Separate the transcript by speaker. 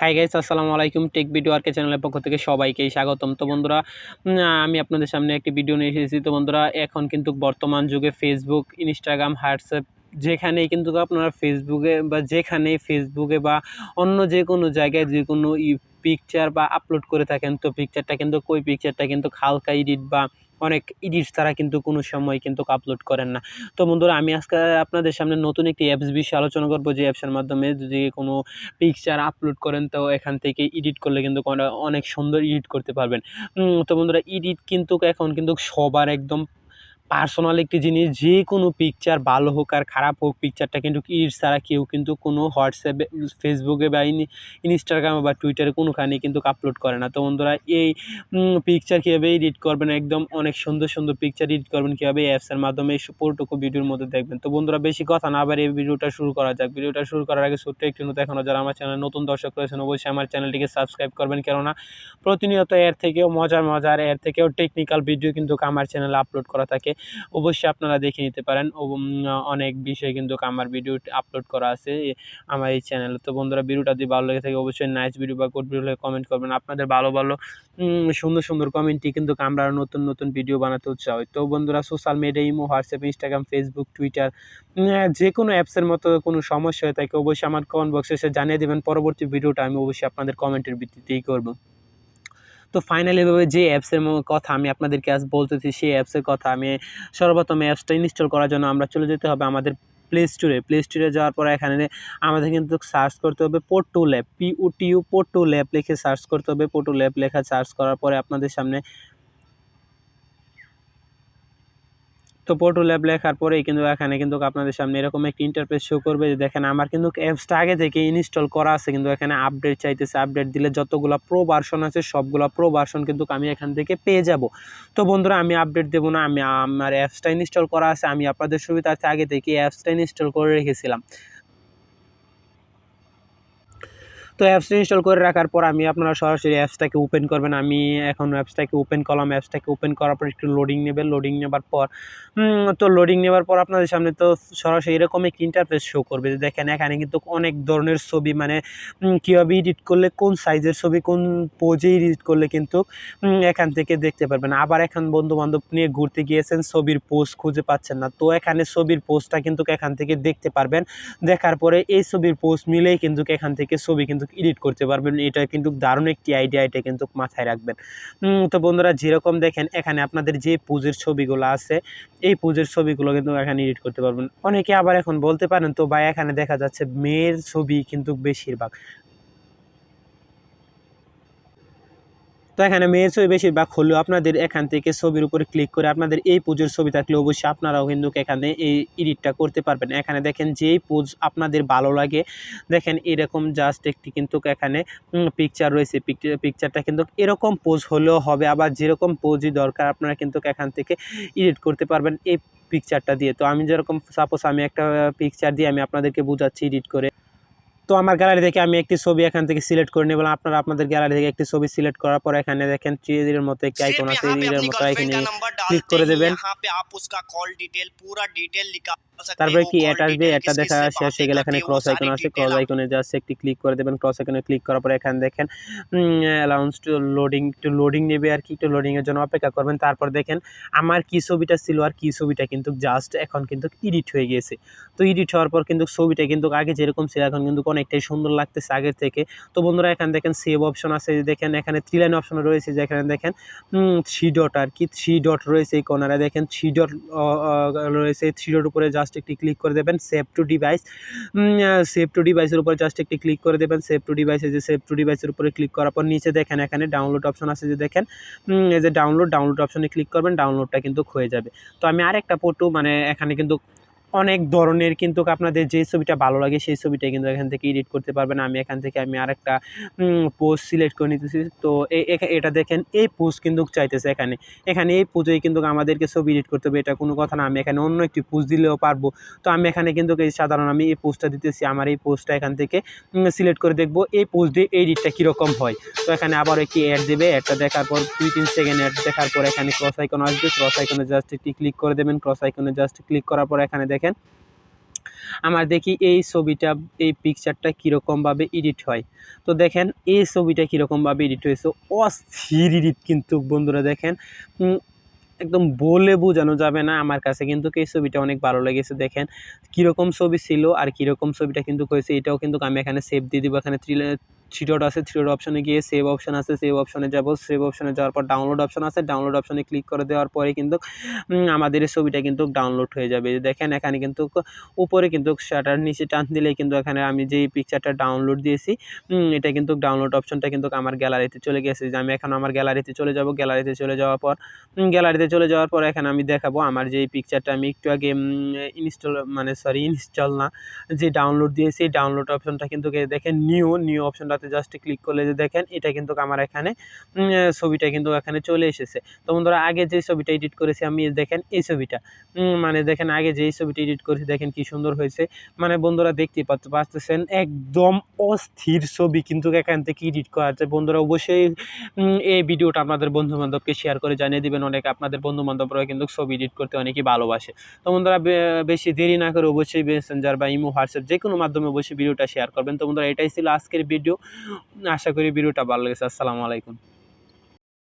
Speaker 1: Hi guys, আসসালামু আলাইকুম। Take video আরকে চ্যানেলের পক্ষ থেকে সবাইকেই স্বাগতম। তো বন্ধুরা, আমি আপনাদের সামনে একটি ভিডিও নিয়ে এসেছি। তো বন্ধুরা, এখন কিন্তু বর্তমান যুগে ফেসবুক, ইনস্টাগ্রাম, হোয়াটসঅ্যাপ যেখানেই কিন্তু আপনারা ফেসবুকে বা অন্য যেকোনো জায়গায় যেকোনো পিকচার বা আপলোড করে থাকেন, তো পিকচারটা কিন্তু হালকা এডিট বা অনেক এডিট ছাড়া কিন্তু কোনো সময় কিন্তু আপলোড করেন না। তো বন্ধুরা, আমি আজকে আপনাদের সামনে নতুন একটি অ্যাপস বিষয়ে আলোচনা করব, যে অ্যাপসের মাধ্যমে যদি কোনো পিকচার আপলোড করেন তো এখান থেকে এডিট করলে কিন্তু অনেক সুন্দর এডিট করতে পারবেন। তো বন্ধুরা, এডিট কিন্তু এখন কিন্তু সবার একদম পার্সোনাল একটি জিনিস। যে কোনো পিকচার ভালো হোক আর খারাপ হোক, পিকচারটা কিন্তু এডিট ছাড়া কেউ কিন্তু কোনো হোয়াটসঅ্যাপে, ফেসবুকে বা ইনস্টাগ্রামে বা টুইটারে কোনোখানে কিন্তু আপলোড করে না। তো বন্ধুরা, এই পিকচার কীভাবে এডিট করবেন, একদম অনেক সুন্দর সুন্দর পিকচার এডিট করবেন কীভাবে এই অ্যাপসের মাধ্যমে, এই পুরোটুকু ভিডিওর মধ্যে দেখবেন। তো বন্ধুরা, বেশি কথা না আবার এই ভিডিওটা শুরু করা যাক। ভিডিওটা শুরু করার আগে ছোট্ট একটি অনুরোধ, এখনও যারা আমার চ্যানেলে নতুন দর্শক রয়েছেন অবশ্যই আমার চ্যানেলটিকে সাবস্ক্রাইব করবেন, কেননা প্রতিনিয়ত এর থেকেও মজার এর থেকেও টেকনিক্যাল ভিডিও কিন্তু আমার চ্যানেলে আপলোড করা থাকে। অবশ্যই আপনারা দেখে নিতে পারেন। অনেক বিষয় কিন্তু আমার ভিডিও আপলোড করা আছে আমার এই চ্যানেলে। তো বন্ধুরা, ভিডিওটা যদি ভালো লেগে থাকে অবশ্যই নাইস ভিডিও বা গুড ভিডিও কমেন্ট করবেন। আপনাদের ভালো সুন্দর কমেন্টই কিন্তু আমরা নতুন ভিডিও বানাতে উৎসাহ হই। তো বন্ধুরা, social media, imo, WhatsApp, Instagram, Facebook, Twitter, যে কোনো অ্যাপসের মতো কোনো সমস্যা হয়ে থাকে অবশ্যই আমার কমেন্ট বক্সে এসে জানিয়ে দেবেন। পরবর্তী ভিডিওটা আমি অবশ্যই আপনাদের কমেন্টের ভিত্তিতেই করব। তো ফাইনালি এভাবে যে অ্যাপসের কথা আমি আপনাদেরকে আজ বলতেছি, সেই অ্যাপসের কথা আমি সর্বপ্রথম অ্যাপসটা ইনস্টল করার জন্য আমরা চলে যেতে হবে আমাদের প্লে স্টোরে যাওয়ার পরে এখানে আমাদের কিন্তু সার্চ করতে হবে পোর্টুল অ্যাপ, POTU পোর্টুল অ্যাপ লিখে সার্চ করতে হবে। পোর্টুল অ্যাপ লেখা সার্চ করার পরে আপনাদের সামনে তো পোর্টুল অ্যাপ লেখার পরেই কিন্তু এখানে কিন্তু আপনাদের সামনে এরকম একটি ইন্টারফেস শো করবে। যে দেখেন, আমার কিন্তু অ্যাপসটা আগে থেকে ইনস্টল করা আছে, কিন্তু এখানে আপডেট চাইতেছে। আপডেট দিলে যতগুলো প্রো ভার্সন আছে সবগুলো প্রো ভার্সন কিন্তু আমি এখান থেকে পেয়ে যাব। তো বন্ধুরা, আমি আপডেট দেবো না, আমি আমার অ্যাপসটা ইনস্টল করা আছে। আমি আপনাদের সুবিধার্থে আগে থেকে অ্যাপসটা ইনস্টল করে রেখেছিলাম। তো অ্যাপসটা ইনস্টল করে রাখার পর আপনারা সরাসরি অ্যাপসটাকে ওপেন করবেন। আমি এখন অ্যাপসটাকে ওপেন করলাম। অ্যাপসটাকে ওপেন করার পর একটু লোডিং নেবে। লোডিং নেবার পর আপনাদের সামনে তো সরাসরি এরকম একটি ইন্টারফেস শো করবে। যে দেখেন, এখানে কিন্তু অনেক ধরনের ছবি, মানে কীভাবে এডিট করলে, কোন সাইজের ছবি, কোন পোজে এডিট করলে কিন্তু এখান থেকে দেখতে পারবেন। আবার এখন বন্ধুবান্ধব নিয়ে ঘুরতে গিয়েছেন, ছবির পোজ খুঁজে পাচ্ছেন না, তো এখানে ছবির পোজটা কিন্তু এখান থেকে দেখতে পারবেন। দেখার পরে এই ছবির পোজ মিলেই কিন্তু এখান থেকে ছবি কিন্তু এডিট করতে পারবেন। এটা কিন্তু দারুণ একটি আইডিয়া, এটা কিন্তু মাথায় রাখবেন। তো বন্ধুরা, যেরকম দেখেন এখানে আপনাদের যে পোজের ছবিগুলো আছে, এই পোজের ছবিগুলো কিন্তু এখানে এডিট করতে পারবেন। অনেকে আবার এখন বলতে পারেন, তো ভাই এখানে দেখা যাচ্ছে মেয়ের ছবি কিন্তু বেশিরভাগ, তো এখানে মেয়ের ছবি বেশিরভাগ হলেও আপনাদের এখান থেকে ছবির উপরে ক্লিক করে আপনাদের এই পোজের ছবি থাকলে অবশ্যই আপনারাও কিন্তু এখানে এই এডিটটা করতে পারবেন। এখানে দেখেন যেই পোজ আপনাদের ভালো লাগে, দেখেন এরকম জাস্ট একটি কিন্তু এখানে পিকচার রয়েছে। পিকচারটা কিন্তু এরকম পোজ হলেও হবে, আবার যেরকম পোজই দরকার আপনারা কিন্তু এখান থেকে এডিট করতে পারবেন এই পিকচারটা দিয়ে। তো আমি যেরকম সাপোজ আমি একটা পিকচার দিয়ে আমি আপনাদেরকে বোঝাচ্ছি এডিট করে। তো আমার গ্যালারি থেকে আমি একটি ছবি এখান থেকে সিলেক্ট করে নেব। আপনারা আপনাদের গ্যালারি থেকে একটি ছবি সিলেক্ট করার পর এখানে দেখেন থ্রিডের মতো একটি আইকন আছে, থ্রিডের মতো আইকনে ক্লিক করে দেবেন। তারপরে কি অ্যাড আসবে, অ্যাডটা দেখা শেষ হয়ে গেলে এখানে ক্রস আইকন আছে, ক্রস আইকনে জাস্ট একটি ক্লিক করে দেবেন। ক্রস আইকনে ক্লিক করার পরে এখানে দেখেন অ্যালাউন্স টু লোডিং, একটু লোডিং নেবে আর কি, একটু লোডিংয়ের জন্য অপেক্ষা করবেন। তারপর দেখেন আমার কি ছবিটা ছিল আর কি ছবিটা কিন্তু জাস্ট এখন কিন্তু এডিট হয়ে গেছে। তো এডিট হওয়ার পর কিন্তু ছবিটা কিন্তু আগে যেরকম ছিল এখন কিন্তু অনেকটাই সুন্দর লাগতেছে আগের থেকে। তো বন্ধুরা, এখানে দেখেন সেভ অপশন আছে, দেখেন এখানে 3 লাইন অপশন রয়েছে, যেখানে দেখেন 3 ডট আর কি, 3 ডট রয়েছে এই কর্নারে, দেখেন 3 ডট রয়েছে। 3 ডট উপরে জাস্ট একটি ক্লিক করে দেবেন। Save two device, save two ডিভাইসের উপরে জাস্ট একটি ক্লিক করে দেবেন। সেভ টু ডিভাইসে, যে সেভ টু ডিভাইসের উপরে ক্লিক করার পর নিচে দেখেন এখানে ডাউনলোড অপশন আছে, যে দেখেন এই যে ডাউনলোড অপশনে ক্লিক করবেন, ডাউনলোডটা কিন্তু হয়ে যাবে। তো আমি আরেকটা ফটো, মানে এখানে কিন্তু অনেক ধরনের কিন্তু আপনাদের যে ছবিটা ভালো লাগে সেই ছবিটা কিন্তু এখান থেকে এডিট করতে পারবেন। আমি এখান থেকে আরেকটা পোজ সিলেক্ট করে নিতেছি। তো এটা দেখেন এই পোজ কিন্তু চাইতেছে এখানে এই পোজেই কিন্তু আমাদেরকে ছবি এডিট করতে হবে, এটা কোনো কথা না। আমি এখানে অন্য একটি পোজ দিলেও পারবো। তো আমি এখানে কিন্তু আমি এই পোজটা দিতেছি, আমার এই পোজটা এখান থেকে সিলেক্ট করে দেখবো এই পোজ দিয়ে এডিটটা কীরকম হয়। তো এখানে আবার একটি অ্যাড দেবে, অ্যাডটা দেখার পর 2-3 সেকেন্ড অ্যাড দেখার পর এখানে ক্রস আইকন আসবে, ক্রস আইকনে জাস্ট একটি ক্লিক করে দেবেন। ক্রস আইকনে জাস্ট ক্লিক করার পর এখানে দেখেন আমার দেখি এই ছবিটা, এই পিকচারটা কীরকমভাবে এডিট হয়। তো দেখেন এই ছবিটা কীরকমভাবে এডিট হয়েছে, অস্থির এডিট কিন্তু বন্ধুরা। দেখেন একদম বলে বোঝানো যাবে না, আমার কাছে কিন্তু এই ছবিটা অনেক ভালো লেগেছে। দেখেন কীরকম ছবি ছিল আর কীরকম ছবিটা কিন্তু হয়েছে, এটাও কিন্তু আমি এখানে সেভ দিয়ে দিব। এখানে থ্রি ডট আছে, থ্রি ডট অপশনে গিয়ে সেভ অপশন আছে, সেভ অপশনে যাব। সেভ অপশনে যাওয়ার পর ডাউনলোড অপশন আছে, ডাউনলোড অপশনে ক্লিক করে দেওয়ার পরে কিন্তু আমাদের এই ছবিটা কিন্তু ডাউনলোড হয়ে যাবে। দেখেন এখানে কিন্তু উপরে কিন্তু শাটার নিচে টান দিলেই কিন্তু এখানে আমি যেই পিকচারটা ডাউনলোড দিয়েছি এটা কিন্তু ডাউনলোড অপশনটা কিন্তু আমার গ্যালারিতে চলে গেছে। যে আমি এখন আমার গ্যালারিতে চলে যাব। গ্যালারিতে চলে যাওয়ার পর এখানে আমি দেখাবো আমার যে পিকচারটা আমি একটু আগে ইনস্টল না, যে ডাউনলোড দিয়েছি ডাউনলোড অপশনটা কিন্তু দেখেন নিউ অপশনটাতে জাস্ট ক্লিক করলে যে দেখেন এটা কিন্তু আমার এখানে ছবিটা কিন্তু এখানে চলে এসেছে। তো বন্ধুরা আগে যে ছবিটা এডিট করেছি আমি, দেখেন এই ছবিটা দেখেন আগে যেই ছবিটা এডিট করেছি দেখেন কি সুন্দর হয়েছে। বন্ধুরা দেখতেই পাচ্ছেন একদম অস্থির ছবি কিন্তু এখান থেকে এডিট করা আছে। বন্ধুরা অবশ্যই এই ভিডিওটা আপনাদের বন্ধু-বান্ধবকে শেয়ার করে জানিয়ে দিবেন। অনেক আপনাদের বন্ধু-বান্ধবরা কিন্তু ছবি এডিট করতে অনেকেই ভালোবাসে। তো বন্ধুরা বেশি দেরি না করে অবশ্যই মেসেঞ্জার বা ইমো, হোয়াটসঅ্যাপ যেকোনো মাধ্যমে অবশ্যই ভিডিওটা শেয়ার করবেন। তো বন্ধুরা এটাই ছিল আজকের ভিডিও। আশা করি ভিডিওটা ভালো লেগেছে। আসসালামু আলাইকুম।